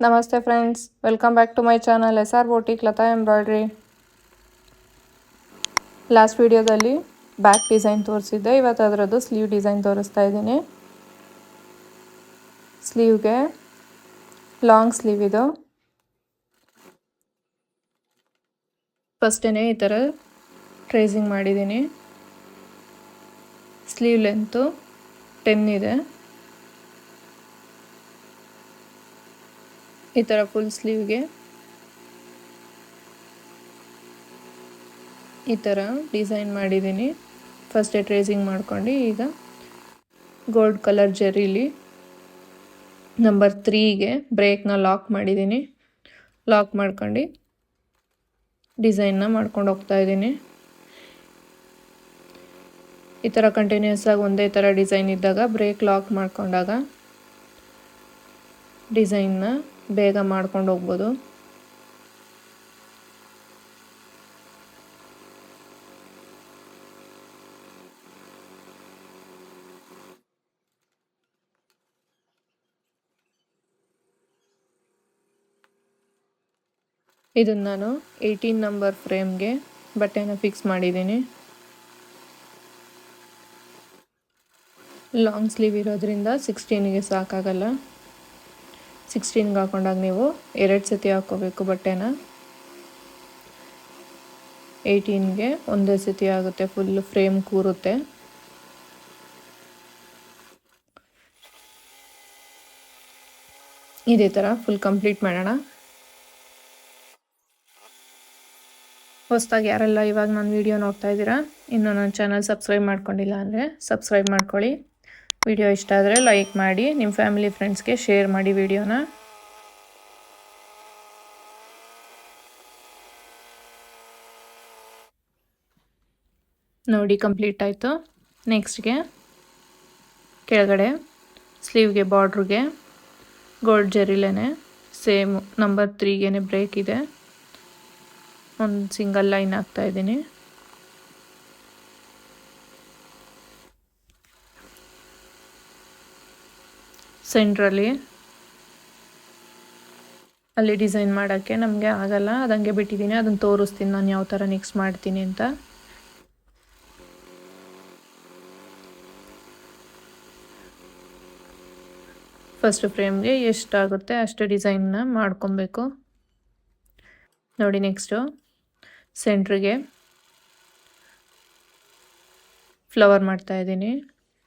ನಮಸ್ತೆ friends, welcome back to my channel SR boutique Lata embroidery. Last ವಿಡಿಯೋದಲ್ಲಿ back design ತೋರಿಸಿದ್ದೆ. ಇವತ್ತು ಅದರದ್ದು ಸ್ಲೀವ್ ಡಿಸೈನ್ ತೋರಿಸ್ತಾ ಇದ್ದೀನಿ. ಸ್ಲೀವ್ಗೆ ಲಾಂಗ್ ಸ್ಲೀವ್ ಇದು. ಫಸ್ಟೇ ಈ ಥರ ಟ್ರೇಸಿಂಗ್ ಮಾಡಿದ್ದೀನಿ. ಸ್ಲೀವ್ ಲೆಂತು 10 ಇದೆ. ಈ ಥರ ಫುಲ್ ಸ್ಲೀವ್ಗೆ ಈ ಥರ ಡಿಸೈನ್ ಮಾಡಿದ್ದೀನಿ. ಫಸ್ಟೇ ಟ್ರೇಸಿಂಗ್ ಮಾಡ್ಕೊಂಡು ಈಗ ಗೋಲ್ಡ್ ಕಲರ್ ಜೆರಿಲಿ ನಂಬರ್ 3ಗೆ ಬ್ರೇಕ್ನ ಲಾಕ್ ಮಾಡಿದ್ದೀನಿ. ಲಾಕ್ ಮಾಡ್ಕೊಂಡು ಡಿಸೈನ್ನ ಮಾಡ್ಕೊಂಡು ಹೋಗ್ತಾ ಇದ್ದೀನಿ. ಈ ಥರ ಕಂಟಿನ್ಯೂಸ್ ಆಗಿ ಒಂದೇ ಥರ ಡಿಸೈನ್ ಇದ್ದಾಗ ಬ್ರೇಕ್ ಲಾಕ್ ಮಾಡ್ಕೊಂಡಾಗ ಡಿಸೈನ್ನ ಬೇಗ ಮಾಡ್ಕೊಂಡು ಹೋಗ್ಬೋದು. ಇದನ್ನು ನಾನು 18 ನಂಬರ್ ಫ್ರೇಮ್ಗೆ ಬಟ್ಟೆನ ಫಿಕ್ಸ್ ಮಾಡಿದ್ದೀನಿ. ಲಾಂಗ್ ಸ್ಲೀವ್ ಇರೋದ್ರಿಂದ 16ಗೆ ಸಾಕಾಗಲ್ಲ. 16ಗೆ ಹಾಕೊಂಡಾಗ ನೀವು 2 ಸತಿ ಹಾಕೋಬೇಕು ಬಟ್ಟೆನ. 18ಗೆ ಒಂದೇ ಸತಿ ಆಗುತ್ತೆ, ಫುಲ್ ಫ್ರೇಮ್ ಕೂರುತ್ತೆ. ಇದೇ ಥರ ಫುಲ್ ಕಂಪ್ಲೀಟ್ ಮಾಡೋಣ. ಹೊಸದಾಗಿ ಯಾರೆಲ್ಲ ಇವಾಗ ನನ್ನ ವಿಡಿಯೋ ನೋಡ್ತಾ ಇದ್ದೀರಾ, ಇನ್ನು ನನ್ನ ಚಾನಲ್ ಸಬ್ಸ್ಕ್ರೈಬ್ ಮಾಡ್ಕೊಂಡಿಲ್ಲ ಅಂದರೆ ಸಬ್ಸ್ಕ್ರೈಬ್ ಮಾಡ್ಕೊಳ್ಳಿ. ವಿಡಿಯೋ ಇಷ್ಟ ಆದರೆ ಲೈಕ್ ಮಾಡಿ, ನಿಮ್ಮ ಫ್ಯಾಮಿಲಿ ಫ್ರೆಂಡ್ಸ್ಗೆ ಶೇರ್ ಮಾಡಿ ವಿಡಿಯೋನ. ನೋಡಿ ಕಂಪ್ಲೀಟ್ ಆಯಿತು. ನೆಕ್ಸ್ಟ್ಗೆ ಕೆಳಗಡೆ ಸ್ಲೀವ್ಗೆ ಬಾರ್ಡ್ರಿಗೆ ಗೋಲ್ಡ್ ಜರಿಲೇನೆ ಸೇಮ್ ನಂಬರ್ 3ಗೆ ಬ್ರೇಕ್ ಇದೆ. ಒಂದು ಸಿಂಗಲ್ ಲೈನ್ ಹಾಕ್ತಾ ಇದ್ದೀನಿ. ಸೆಂಟ್ರಲ್ಲಿ ಅಲ್ಲಿ ಡಿಸೈನ್ ಮಾಡೋಕ್ಕೆ ನಮಗೆ ಆಗಲ್ಲ, ಅದಂಗೆ ಬಿಟ್ಟಿದ್ದೀನಿ. ಅದನ್ನು ತೋರಿಸ್ತೀನಿ ನಾನು ಯಾವ ಥರ ನೆಕ್ಸ್ಟ್ ಮಾಡ್ತೀನಿ ಅಂತ. ಫಸ್ಟ್ ಫ್ರೇಮ್ಗೆ ಎಷ್ಟಾಗುತ್ತೆ ಅಷ್ಟು ಡಿಸೈನ್ನ ಮಾಡ್ಕೊಬೇಕು. ನೋಡಿ ನೆಕ್ಸ್ಟು ಸೆಂಟ್ರಿಗೆ ಫ್ಲವರ್ ಮಾಡ್ತಾ ಇದ್ದೀನಿ.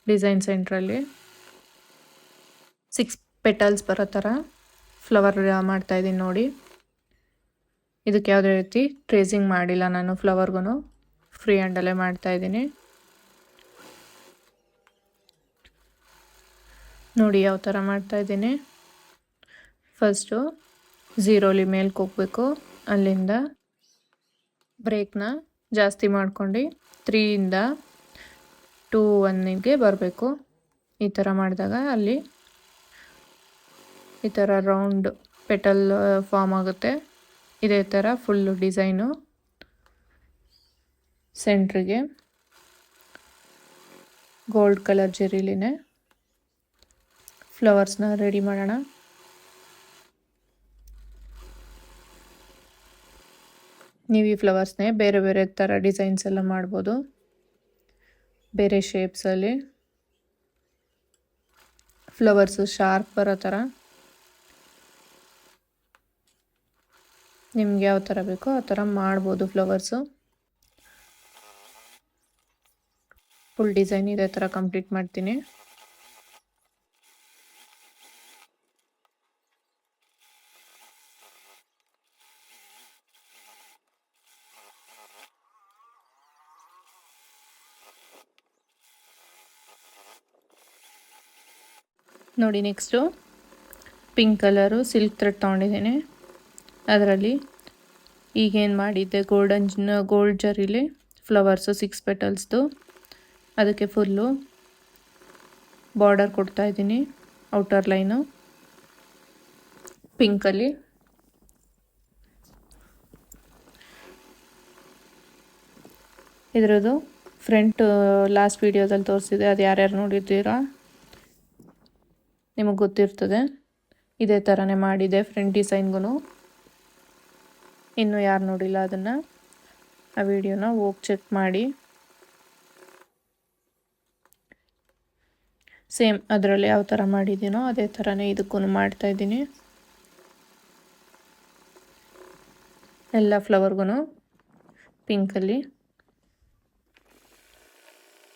ಡಿಸೈನ್ ಸೆಂಟ್ರಲ್ಲಿ 6 ಪೆಟಲ್ಸ್ ಬರೋ ಥರ ಫ್ಲವರ್ ಮಾಡ್ತಾ ಇದ್ದೀನಿ. ನೋಡಿ, ಇದಕ್ಕೆ ಯಾವುದೇ ರೀತಿ ಟ್ರೇಸಿಂಗ್ ಮಾಡಿಲ್ಲ ನಾನು. ಫ್ಲವರ್ಗೂ ಫ್ರೀ ಹ್ಯಾಂಡಲ್ಲೇ ಮಾಡ್ತಾ ಇದ್ದೀನಿ. ನೋಡಿ ಯಾವ ಥರ ಮಾಡ್ತಾ ಇದ್ದೀನಿ. ಫಸ್ಟು 0ಲಿ ಮೇಲ್ಗೆ ಹೋಗ್ಬೇಕು. ಅಲ್ಲಿಂದ ಬ್ರೇಕ್ನ ಜಾಸ್ತಿ ಮಾಡ್ಕೊಂಡು 3ಇಂದ 2 1ಗೆ ಬರಬೇಕು. ಈ ಥರ ಮಾಡಿದಾಗ ಅಲ್ಲಿ ಈ ಥರ ರೌಂಡ್ ಪೆಟಲ್ ಫಾರ್ಮ್ ಆಗುತ್ತೆ. ಇದೇ ಥರ ಫುಲ್ಲು ಡಿಸೈನು ಸೆಂಟ್ರಿಗೆ ಗೋಲ್ಡ್ ಕಲರ್ ಜೆರಿಲಿನೇ ಫ್ಲವರ್ಸ್ನ ರೆಡಿ ಮಾಡೋಣ. ನೀವು ಈ ಫ್ಲವರ್ಸ್ನೇ ಬೇರೆ ಬೇರೆ ಥರ ಡಿಸೈನ್ಸ್ ಎಲ್ಲ ಮಾಡ್ಬೋದು, ಬೇರೆ ಶೇಪ್ಸಲ್ಲಿ. ಫ್ಲವರ್ಸು ಶಾರ್ಪ್ ಬರೋ ಥರ ನಿಮ್ಗೆ ಯಾವ ಥರ ಬೇಕೋ ಆ ಥರ ಮಾಡ್ಬೋದು ಫ್ಲವರ್ಸು. ಫುಲ್ ಡಿಸೈನ್ ಇದೇ ಥರ ಕಂಪ್ಲೀಟ್ ಮಾಡ್ತೀನಿ. ನೋಡಿ next pink colour silk thread ತೊಗೊಂಡಿದ್ದೀನಿ. ಅದರಲ್ಲಿ ಈಗೇನು ಮಾಡಿದ್ದೆ ಗೋಲ್ಡ್ ಜರಿಲಿ ಫ್ಲವರ್ಸು 6 ಪೆಟಲ್ಸ್ದು, ಅದಕ್ಕೆ ಫುಲ್ಲು ಬಾರ್ಡರ್ ಕೊಡ್ತಾಯಿದ್ದೀನಿ. ಔಟರ್ ಲೈನು ಪಿಂಕಲ್ಲಿ. ಇದರದ್ದು ಫ್ರಂಟ್ ಲಾಸ್ಟ್ ವೀಡಿಯೋದಲ್ಲಿ ತೋರಿಸಿದೆ, ಅದು ಯಾರ್ಯಾರು ನೋಡಿದ್ದೀರಾ ನಿಮಗೆ ಗೊತ್ತಿರ್ತದೆ. ಇದೇ ಥರನೇ ಮಾಡಿದೆ ಫ್ರಂಟ್ ಡಿಸೈನ್ಗೂ. ಇನ್ನೂ ಯಾರು ನೋಡಿಲ್ಲ ಅದನ್ನು ಆ ವಿಡಿಯೋನ ಹೋಗಿ ಚೆಕ್ ಮಾಡಿ. ಸೇಮ್ ಅದರಲ್ಲಿ ಯಾವ ಥರ ಮಾಡಿದ್ದೀನೋ ಅದೇ ಥರನೇ ಇದಕ್ಕೂ ಮಾಡ್ತಾಯಿದ್ದೀನಿ. ಎಲ್ಲ ಫ್ಲವರ್ಗೂ ಪಿಂಕಲ್ಲಿ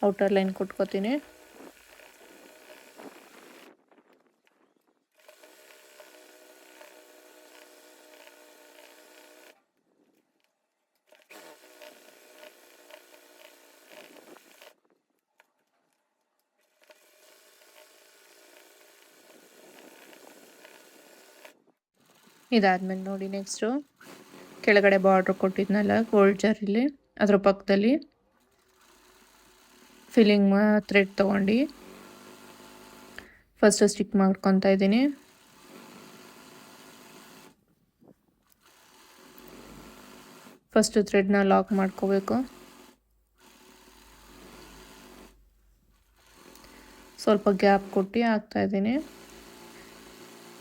ಔಟರ್ ಲೈನ್ ಕೊಟ್ಕೋತೀನಿ. ಇದಾದ್ಮೇಲೆ ನೋಡಿ ನೆಕ್ಸ್ಟು ಕೆಳಗಡೆ ಬಾರ್ಡ್ರ್ ಕೊಟ್ಟಿದ್ನಲ್ಲ ಗೋಲ್ಡ್ ಜರಿಲಿ, ಅದರ ಪಕ್ಕದಲ್ಲಿ ಫಿಲ್ಲಿಂಗ್ ಥ್ರೆಡ್ ತೊಗೊಂಡು ಫಸ್ಟು ಸ್ಟಿಕ್ ಮಾಡ್ಕೊತಾ ಇದ್ದೀನಿ. ಫಸ್ಟು ಥ್ರೆಡ್ನ ಲಾಕ್ ಮಾಡ್ಕೋಬೇಕು. ಸ್ವಲ್ಪ ಗ್ಯಾಪ್ ಕೊಟ್ಟು ಹಾಕ್ತಾಯಿದ್ದೀನಿ.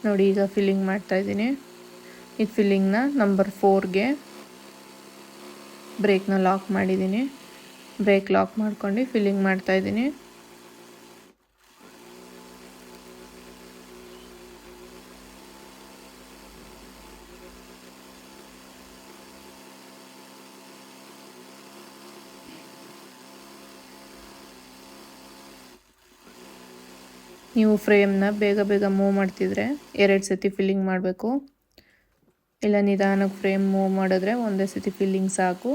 ನೋಡಿ ಈಗ ಫಿಲ್ಲಿಂಗ್ ಮಾಡ್ತಾಯಿದ್ದೀನಿ. ಈ ಫಿಲ್ಲಿಂಗ್ನ ನಂಬರ್ 4ಗೆ ಬ್ರೇಕ್ನ ಲಾಕ್ ಮಾಡಿದ್ದೀನಿ. ಬ್ರೇಕ್ ಲಾಕ್ ಮಾಡ್ಕೊಂಡು ಫಿಲ್ಲಿಂಗ್ ಮಾಡ್ತಾಯಿದ್ದೀನಿ. ನೀವು ಫ್ರೇಮ್ನ ಬೇಗ ಬೇಗ ಮೂವ್ ಮಾಡ್ತಿದ್ರೆ 2 ಸತಿ ಫಿಲ್ಲಿಂಗ್ ಮಾಡಬೇಕು. ಇಲ್ಲ ನಿಧಾನಕ್ಕೆ ಫ್ರೇಮ್ ಮೂವ್ ಮಾಡಿದ್ರೆ ಒಂದೇ ಸತಿ ಫಿಲ್ಲಿಂಗ್ ಸಾಕು.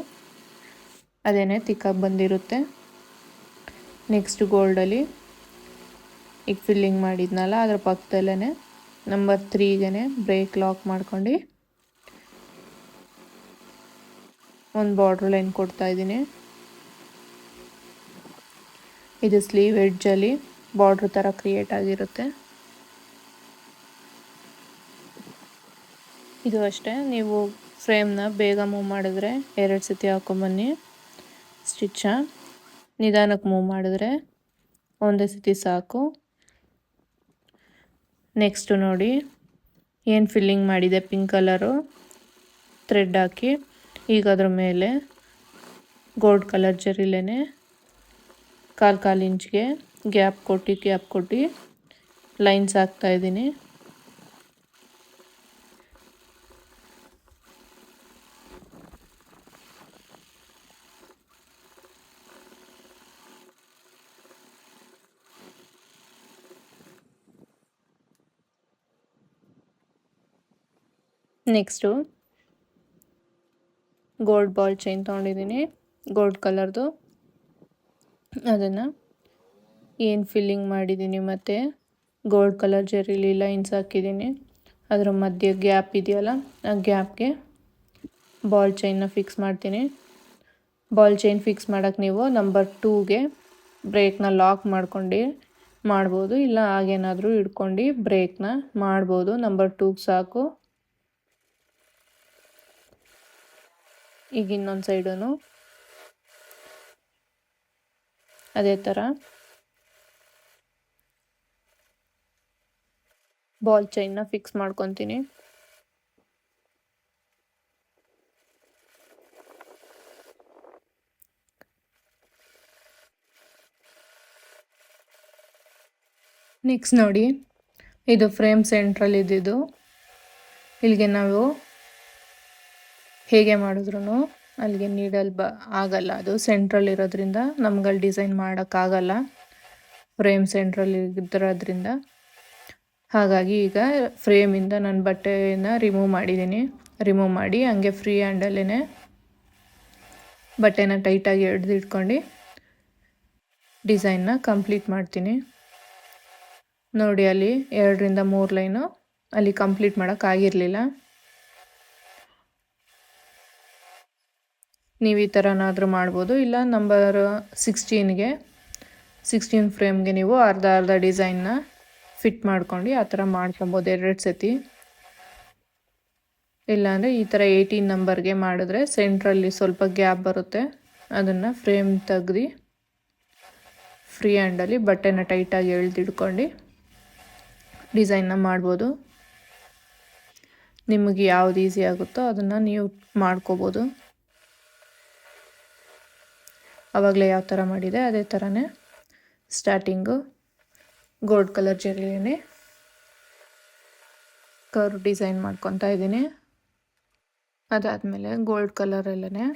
ಅದೇನೇ ತಿಕ್ಕಾಗಿ ಬಂದಿರುತ್ತೆ. ನೆಕ್ಸ್ಟ್ ಗೋಲ್ಡಲ್ಲಿ ಈಗ ಫಿಲ್ಲಿಂಗ್ ಮಾಡಿದ್ನಲ್ಲ ಅದ್ರ ಪಕ್ಕದಲ್ಲೇ ನಂಬರ್ 3ಗೆ ಬ್ರೇಕ್ ಲಾಕ್ ಮಾಡ್ಕೊಂಡು ಒಂದು ಬಾರ್ಡ್ರ್ ಲೈನ್ ಕೊಡ್ತಾಯಿದ್ದೀನಿ. ಇದು ಸ್ಲೀವ್ ಎಡ್ಜಲ್ಲಿ ಬಾರ್ಡ್ರ್ ಥರ ಕ್ರಿಯೇಟ್ ಆಗಿರುತ್ತೆ. ಇದು ಅಷ್ಟೇ, ನೀವು ಫ್ರೇಮ್ನ ಬೇಗ ಮೂವ್ ಮಾಡಿದ್ರೆ 2 ಸತಿ ಹಾಕೊಂಬನ್ನಿ ಸ್ಟಿಚ್ಚ. ನಿಧಾನಕ್ಕೆ ಮೂವ್ ಮಾಡಿದ್ರೆ ಒಂದೇ ಸತಿ ಸಾಕು. ನೆಕ್ಸ್ಟು ನೋಡಿ ಏನು ಫಿಲ್ಲಿಂಗ್ ಮಾಡಿದೆ ಪಿಂಕ್ ಕಲರು ಥ್ರೆಡ್ ಹಾಕಿ, ಈಗ ಅದ್ರ ಮೇಲೆ ಗೋಲ್ಡ್ ಕಲರ್ ಜರಿಲೇನೆ 1/4 ಇಂಚ್ಗೆ ಗ್ಯಾಪ್ ಕೊಟ್ಟು ಲೈನ್ಸ್ ಹಾಕ್ತಾಯಿದ್ದೀನಿ. ನೆಕ್ಸ್ಟು ಗೋಲ್ಡ್ ಬಾಲ್ ಚೈನ್ ತೊಗೊಂಡಿದ್ದೀನಿ ಗೋಲ್ಡ್ ಕಲರ್ದು. ಅದನ್ನು ಏನು ಫಿಲ್ಲಿಂಗ್ ಮಾಡಿದ್ದೀನಿ ಮತ್ತು ಗೋಲ್ಡ್ ಕಲರ್ ಜರಿಲಿ ಲೈನ್ಸ್ ಹಾಕಿದ್ದೀನಿ. ಅದರ ಮಧ್ಯೆ ಗ್ಯಾಪ್ ಇದೆಯಲ್ಲ ಆ ಗ್ಯಾಪ್ಗೆ ಬಾಲ್ ಚೈನ್ನ ಫಿಕ್ಸ್ ಮಾಡ್ತೀನಿ. ಬಾಲ್ ಚೈನ್ ಫಿಕ್ಸ್ ಮಾಡೋಕ್ಕೆ ನೀವು ನಂಬರ್ 2ಗೆ ಬ್ರೇಕ್ನ ಲಾಕ್ ಮಾಡ್ಕೊಂಡು ಮಾಡ್ಬೋದು, ಇಲ್ಲ ಹಾಗೇನಾದರೂ ಹಿಡ್ಕೊಂಡು ಬ್ರೇಕ್ನ ಮಾಡ್ಬೋದು. ನಂಬರ್ 2ಗೆ ಸಾಕು. ಈಗ ಇನ್ನೊಂದು ಸೈಡೂ ಅದೇ ಥರ ಬಾಲ್ ಚೈನ್ನ ಫಿಕ್ಸ್ ಮಾಡ್ಕೊತೀನಿ. ನೆಕ್ಸ್ಟ್ ನೋಡಿ ಇದು ಫ್ರೇಮ್ ಸೆಂಟ್ರಲ್ಲಿ ಇದ್ದಿದ್ದು. ಇಲ್ಲಿಗೆ ನಾವು ಹೇಗೆ ಮಾಡಿದ್ರು ಅಲ್ಲಿಗೆ ನೀಡಲ್ ಆಗಲ್ಲ, ಅದು ಸೆಂಟ್ರಲ್ಲಿ ಇರೋದ್ರಿಂದ ನಮ್ಗೆ ಅಲ್ಲಿ ಡಿಸೈನ್ ಮಾಡೋಕ್ಕಾಗಲ್ಲ ಫ್ರೇಮ್ ಸೆಂಟ್ರಲ್ಲಿ ಇರೋದ್ರಿಂದ. ಹಾಗಾಗಿ ಈಗ ಫ್ರೇಮಿಂದ ನಾನು ಬಟ್ಟೆನ ರಿಮೂವ್ ಮಾಡಿದ್ದೀನಿ. ರಿಮೂವ್ ಮಾಡಿ ಹಂಗೆ ಫ್ರೀ ಹ್ಯಾಂಡಲ್ಲೇ ಬಟ್ಟೆನ ಟೈಟಾಗಿ ಹಿಡ್ಕೊಂಡು ಡಿಸೈನ್ನ ಕಂಪ್ಲೀಟ್ ಮಾಡ್ತೀನಿ. ನೋಡಿ ಅಲ್ಲಿ 2ರಿಂದ 3 ಲೈನು ಅಲ್ಲಿ ಕಂಪ್ಲೀಟ್ ಮಾಡೋಕ್ಕಾಗಿರಲಿಲ್ಲ. ನೀವು ಈ ಥರನಾದರೂ ಮಾಡ್ಬೋದು, ಇಲ್ಲ ನಂಬರ್ 16 ಫ್ರೇಮ್ಗೆ ನೀವು ಅರ್ಧ ಡಿಸೈನ್ನ ಫಿಟ್ ಮಾಡ್ಕೊಂಡು ಆ ಥರ ಮಾಡ್ಕೊಬೋದು 2 ಸತಿ. ಇಲ್ಲಾಂದರೆ ಈ ಥರ 18 ನಂಬರ್ಗೆ ಮಾಡಿದ್ರೆ ಸೆಂಟ್ರಲ್ಲಿ ಸ್ವಲ್ಪ ಗ್ಯಾಪ್ ಬರುತ್ತೆ. ಅದನ್ನು ಫ್ರೇಮ್ ತೆಗ್ದು ಫ್ರೀ ಹ್ಯಾಂಡಲ್ಲಿ ಬಟ್ಟೆನ ಟೈಟಾಗಿ ಎಳ್ದಿಡ್ಕೊಂಡು ಡಿಸೈನ್ನ ಮಾಡ್ಬೋದು. ನಿಮಗೆ ಯಾವ್ದು ಈಸಿ ಆಗುತ್ತೋ ಅದನ್ನು ನೀವು ಮಾಡ್ಕೋಬೋದು. ಆವಾಗಲೇ ಯಾವ ಥರ ಮಾಡಿದೆ ಅದೇ ಥರನೇ ಸ್ಟಾರ್ಟಿಂಗು ಗೋಲ್ಡ್ ಕಲರ್ ಜೆರಿನೇ ಕರ್ವ್ ಡಿಸೈನ್ ಮಾಡ್ಕೊತಾ ಇದ್ದೀನಿ. ಅದಾದಮೇಲೆ ಗೋಲ್ಡ್ ಕಲರಲ್ಲೇ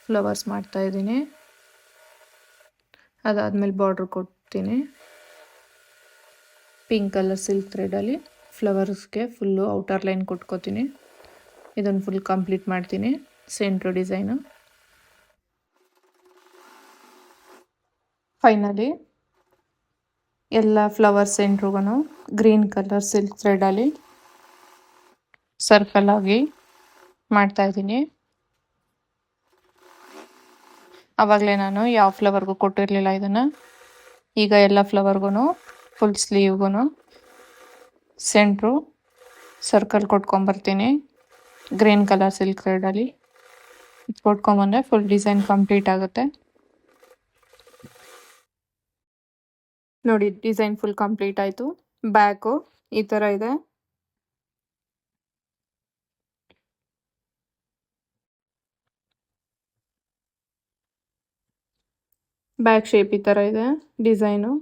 ಫ್ಲವರ್ಸ್ ಮಾಡ್ತಾಯಿದ್ದೀನಿ. ಅದಾದಮೇಲೆ ಬಾರ್ಡ್ರ್ ಕೊಡ್ತೀನಿ. ಪಿಂಕ್ ಕಲರ್ ಸಿಲ್ಕ್ ಥ್ರೆಡಲ್ಲಿ ಫ್ಲವರ್ಸ್ಗೆ ಫುಲ್ಲು ಔಟರ್ ಲೈನ್ ಕೊಟ್ಕೋತೀನಿ. ಇದನ್ನು ಫುಲ್ ಕಂಪ್ಲೀಟ್ ಮಾಡ್ತೀನಿ ಸೆಂಟ್ರ್ ಡಿಸೈನು. ಫೈನಲಿ ಎಲ್ಲ ಫ್ಲವರ್ ಸೆಂಟ್ರಿಗೂ ಗ್ರೀನ್ ಕಲರ್ ಸಿಲ್ಕ್ ಥ್ರೆಡಲ್ಲಿ ಸರ್ಕಲ್ ಆಗಿ ಮಾಡ್ತಾಯಿದ್ದೀನಿ. ಆವಾಗಲೇ ನಾನು ಯಾವ ಫ್ಲವರ್ಗೂ ಕೊಟ್ಟಿರಲಿಲ್ಲ ಇದನ್ನು. ಈಗ ಎಲ್ಲ ಫ್ಲವರ್ಗೂ ಫುಲ್ ಸ್ಲೀವ್ಗೂ ಸೆಂಟ್ರು ಸರ್ಕಲ್ ಕೊಟ್ಕೊಂಬರ್ತೀನಿ ಗ್ರೀನ್ ಕಲರ್ ಸಿಲ್ಕ್ ಥ್ರೆಡಲ್ಲಿ. ಇದು ಕೊಟ್ಕೊಂಬಂದರೆ ಫುಲ್ ಡಿಸೈನ್ ಕಂಪ್ಲೀಟ್ ಆಗುತ್ತೆ. ನೋಡಿ ಡಿಸೈನ್ ಫುಲ್ ಕಂಪ್ಲೀಟ್ ಆಯಿತು. ಬ್ಯಾಕು ಈ ಥರ ಇದೆ. ಬ್ಯಾಕ್ ಶೇಪ್ ಈ ಥರ ಇದೆ ಡಿಸೈನು.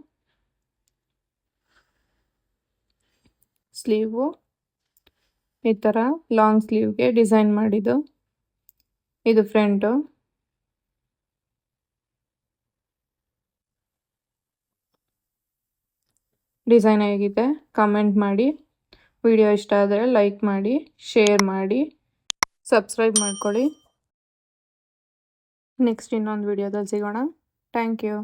ಸ್ಲೀವು ಈ ಥರ ಲಾಂಗ್ ಸ್ಲೀವ್ಗೆ ಡಿಸೈನ್ ಮಾಡಿದ್ದು. ಇದು ಫ್ರಂಟು. ಡಿಸೈನ್ ಹೇಗಿದೆ ಕಮೆಂಟ್ ಮಾಡಿ. ವಿಡಿಯೋ ಇಷ್ಟ ಆದರೆ ಲೈಕ್ ಮಾಡಿ, ಶೇರ್ ಮಾಡಿ, ಸಬ್ಸ್ಕ್ರೈಬ್ ಮಾಡ್ಕೊಳ್ಳಿ. ನೆಕ್ಸ್ಟ್ ಇನ್ನೊಂದು ವಿಡಿಯೋದಲ್ಲಿ ಸಿಗೋಣ. Thank you.